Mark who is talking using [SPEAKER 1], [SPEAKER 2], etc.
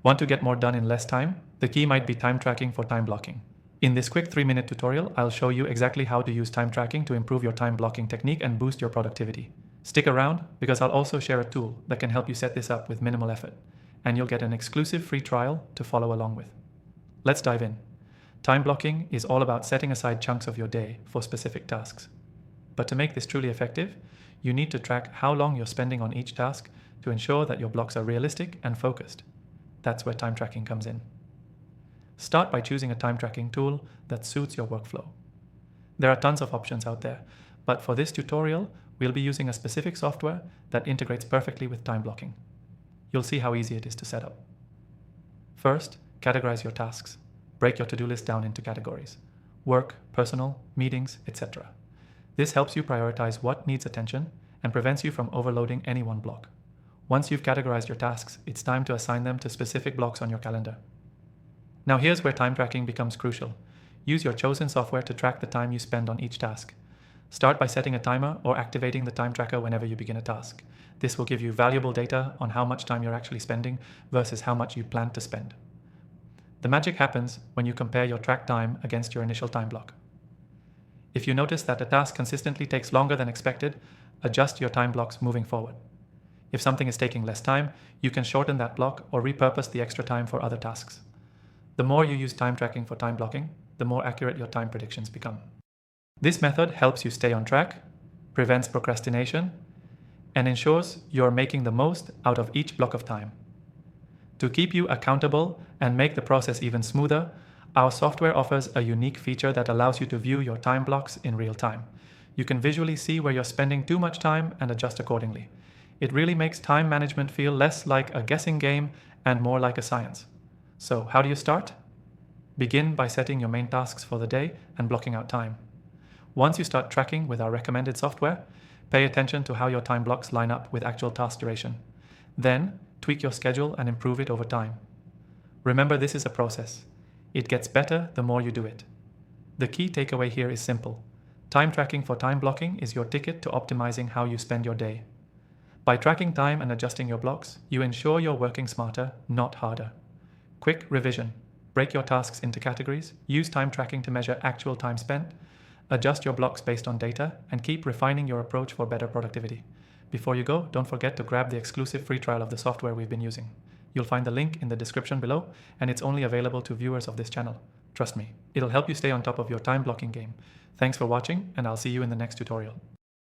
[SPEAKER 1] Want to get more done in less time? The key might be time tracking for time blocking. In this quick 3-minute tutorial, I'll show you exactly how to use time tracking to improve your time blocking technique and boost your productivity. Stick around because I'll also share a tool that can help you set this up with minimal effort, and you'll get an exclusive free trial to follow along with. Let's dive in. Time blocking is all about setting aside chunks of your day for specific tasks. But to make this truly effective, you need to track how long you're spending on each task to ensure that your blocks are realistic and focused. That's where time tracking comes in. Start by choosing a time tracking tool that suits your workflow. There are tons of options out there, but for this tutorial, we'll be using a specific software that integrates perfectly with time blocking. You'll see how easy it is to set up. First, categorize your tasks. Break your to-do list down into categories: work, personal, meetings, etc. This helps you prioritize what needs attention and prevents you from overloading any one block. Once you've categorized your tasks, it's time to assign them to specific blocks on your calendar. Now here's where time tracking becomes crucial. Use your chosen software to track the time you spend on each task. Start by setting a timer or activating the time tracker whenever you begin a task. This will give you valuable data on how much time you're actually spending versus how much you plan to spend. The magic happens when you compare your tracked time against your initial time block. If you notice that a task consistently takes longer than expected, adjust your time blocks moving forward. If something is taking less time, you can shorten that block or repurpose the extra time for other tasks. The more you use time tracking for time blocking, the more accurate your time predictions become. This method helps you stay on track, prevents procrastination, and ensures you're making the most out of each block of time. To keep you accountable and make the process even smoother, our software offers a unique feature that allows you to view your time blocks in real time. You can visually see where you're spending too much time and adjust accordingly. It really makes time management feel less like a guessing game and more like a science. So, how do you start? Begin by setting your main tasks for the day and blocking out time. Once you start tracking with our recommended software, pay attention to how your time blocks line up with actual task duration. Then, tweak your schedule and improve it over time. Remember, this is a process. It gets better the more you do it. The key takeaway here is simple. Time tracking for time blocking is your ticket to optimizing how you spend your day. By tracking time and adjusting your blocks, you ensure you're working smarter, not harder. Quick revision. Break your tasks into categories, use time tracking to measure actual time spent, adjust your blocks based on data, and keep refining your approach for better productivity. Before you go, don't forget to grab the exclusive free trial of the software we've been using. You'll find the link in the description below, and it's only available to viewers of this channel. Trust me, it'll help you stay on top of your time blocking game. Thanks for watching, and I'll see you in the next tutorial.